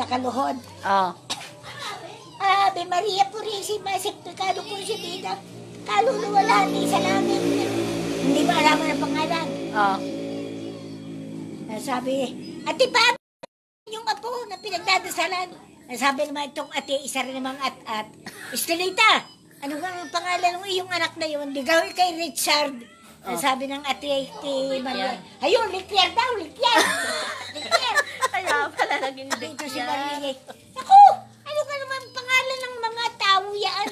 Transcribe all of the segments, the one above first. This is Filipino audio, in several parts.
nakaluhod. Oh. Ave Maria Purisima, Septicado po si Vida. Kaluluwala ni sa namin. Hindi ba alam ang pangalan? Oh. Sabi, ate pa, yung apo na pinagdadasalan. Sabi naman itong ate, isa rin namang at. Estelita, ano ba ang pangalan ng iyong anak na yun? Di gawin kay Richard. Sabi ng ate kay Maria, ayun, Liquier daw, Liquier. Liquier. Kaya pala naging Dito si Maria. Ako, ano ka naman pangalan ng mga tao yan?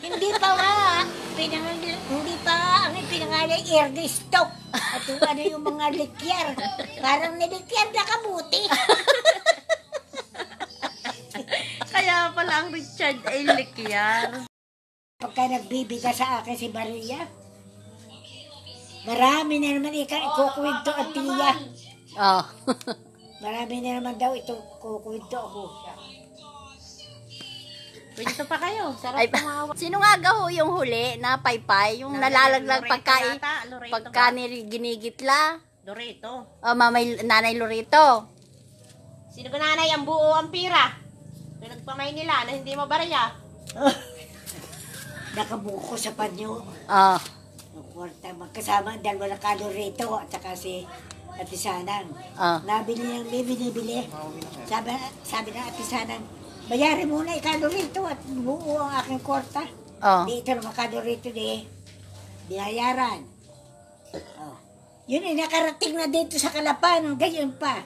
Hindi pa nga, hindi pa ang pinangalan Ernesto. At yung ano yung mga Liquier. Parang niliquier na kabuti. Kaya pala ang Richard ay Liquier. Pagka nagbibigay sa akin si Maria, marami na naman ikukwento at tiya. Oh. Marami na naman daw ito kukwento ako. Kwento pa kayo. Sarap tumawa. Sino nga gaho yung huli na paypay? Yung nalalaglag pagka ginigitla? Lorito. Oh, nanay Lorito. Sino ka nanay ang buo ang pira? Pinagpamay nila na hindi mabarya. Nakabuko sa panyo. Oh. Kwarta, magkasama ang dalawa na kalorito at saka si Ate Sanang. Nabili ng binibili. Sabi ng Ate Sanang, bayarin muna ikalorito at buo ang aking kwarta. Dito naman kalorito binayaran. Yun ay nakarating na dito sa Kalapan, gayon pa.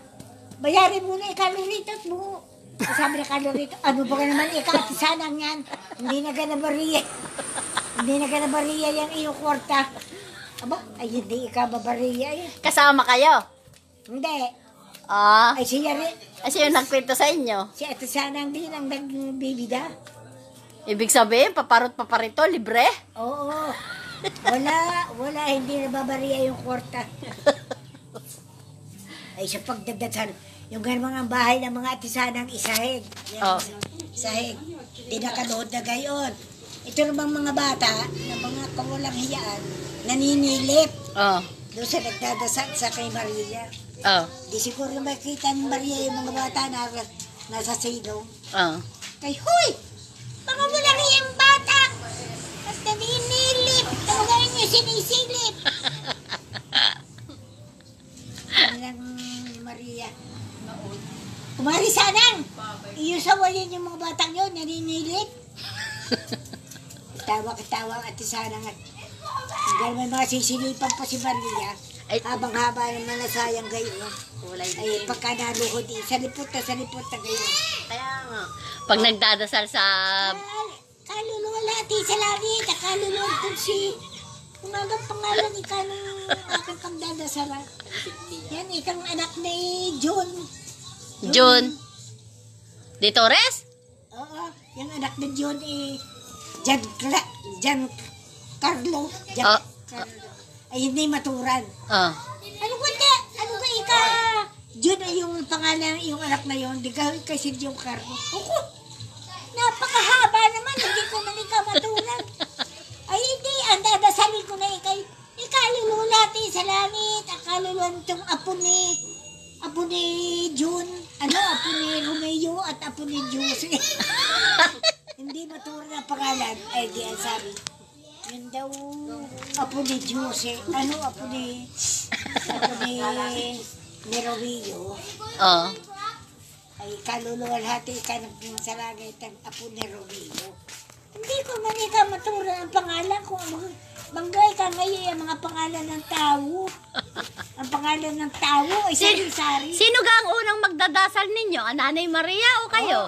Bayarin muna ikalorito at buo. Sabi ng kalorito, ano ba ka naman Ate Sanang yan? Hindi na ganabariya. Hindi na ganabariya yung iyong kwarta. Aba, ay hindi ikaw babariya yun. Kasama kayo? Hindi. Ay siya rin. Siya yung nagkwento sa inyo? Si Ate Sanang din ang nagbibida. Ibig sabihin, paparito, libre? Oo. Wala, hindi na babariya yung kwarta. Ay sa pagdadasal, yung ganang bahay ng mga Ate Sanang isahig. Isahig. Di nakaluhod na gayon. Ito namang mga bata, na mga kawalang hiyaan, naninilip. Doon sa nagdadasal sa kay Maria. Di siguro makita ni Maria yung mga bata na nasa silong. Kay, huy! Mga walang hiyang bata! At naninilip! Tawagan niyo sinisilip! Ano lang ni Maria? Kumari Sanang! Iusawayan yung mga batang yun, naninilip. Katawa ang Ate Sanang at hanggang may mga sisilipan pa si Maria, habang-haba naman na sayang gayon. Ay pagka naluhod, sa lipot na gayon. Kaya nga. Pag nagdadasal sa... Kaluluwa natin sa langit, kaluluwa kung si... Umagang pangalan ika ng aking pagdadasalan. Yan, ikang anak ni John. John? De Torres? Oo, yung anak ni John Jan Carlo. Ay hindi maturan. Ano ka ika? John ay yung pangalan, yung anak na yun. Di ka kasi John Carlo. Oku, napakahaba naman. Hindi ko man ika maturan. Ay hindi, ang dadasalin ko na ikay. Ikalululati sa langit. Akaluluan itong apo ni John. Apo ni Romeo at apo ni Jose. Hindi maturan ang pangalan. Ay di ang sabi. Yun daw, apo ni Jose. Apo ni Romeo. Ay kaluluwalhati ka ng sa langit ang apo ni Romeo. Hindi ko man ikaw maturan ang pangalan ko. Banggay ka ngayon ang mga pangalan ng tao. Ang pangalan ng tao ay sari-sari. Sino ga ang unang magdadasal ninyo? Ang Nanay Maria o kayo?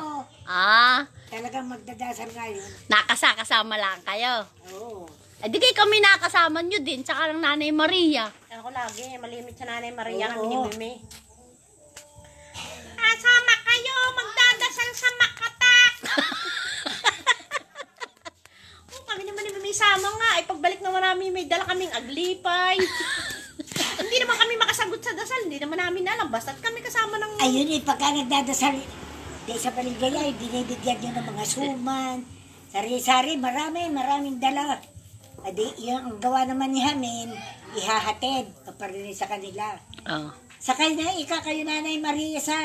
Oo. Talagang magdadasal ngayon. Nakasama lang kayo? Oo. Ay di kayo kami nakasama nyo din, tsaka ng Nanay Maria. Ako lagi, malimit sa Nanay Maria kami ni Mimi. Sama kayo, magdadasal sa Makatak. Kami naman ni Mimi sama nga. Ay pagbalik naman namin, may dala kaming aglipay. Hindi naman kami makasagot sa dasal. Hindi naman namin alam. Basta't kami kasama ng... Ayun pagka nagdadasal, di sa paligaya, binibigyan nyo ng mga suman. Sari-sari, maraming dala. Adi, yung gawa naman ni Hamin, ihahatid kapag sa kanila. Sakay na kayo Nanay Maria sa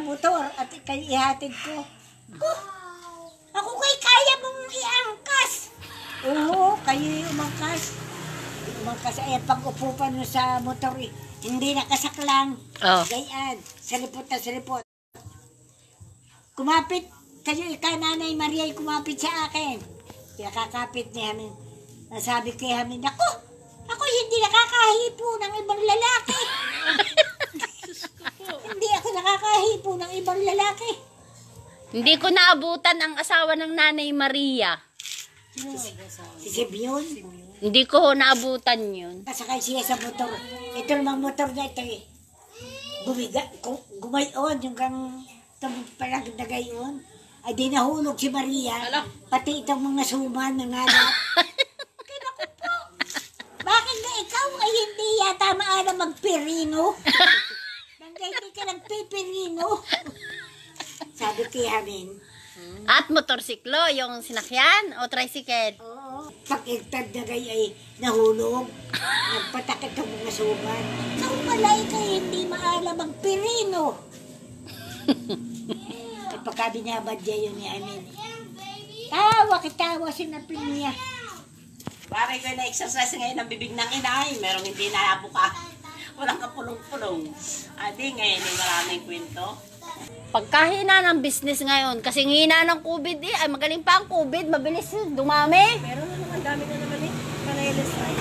motor at kayo ihatid ko. Oh, ako kay kaya mong iangkas. Oo, kayo yung umangkas. Umangkas ay pag upo pa nun sa motor hindi nakasaklang. Oh. Gayaan, salipot na salipot. Kumapit, kayo Nanay Maria ay kumapit sa akin. Kaya kakapit niya Hamin. Nasabi kay Hamin, ako hindi nakakahipo ng ibang lalaki. Hindi ako nakakahipo ng ibang lalaki. Hindi ko naabutan ang asawa ng Nanay Maria. Si Sibion. Hindi ko naabutan yun. Nasakay siya sa motor. Ito namang motor niya ito gumayon yung kang palagdagayon. Ay di nahulog si Maria. Pati itong mga suman ng alap. Kaya naku po. Bakit na ikaw ay hindi yata maalam magpirino? Hindi ka nagpipirino. Sabi kay Hamin. At motorsiklo, yung sinakyan o tricycle. Oo. Pag-igtad na kayo ay nahulog. Nagpatakit ang mga suman. Ikaw malay kayo hindi maalam ang pirino. At pagka binabadya yun ni Amin. Tawa sinapin niya. Pare ko na-exercise ngayon ang bibig ng inay. Merong hindi naabuka. Walang kapulong-pulong. Adi ngayon ay maraming kwento. Pagkahina ng business ngayon, kasi hina ng COVID ay magaling pa ang COVID, mabilis dumami. Meron na naman, dami na naman Paneles na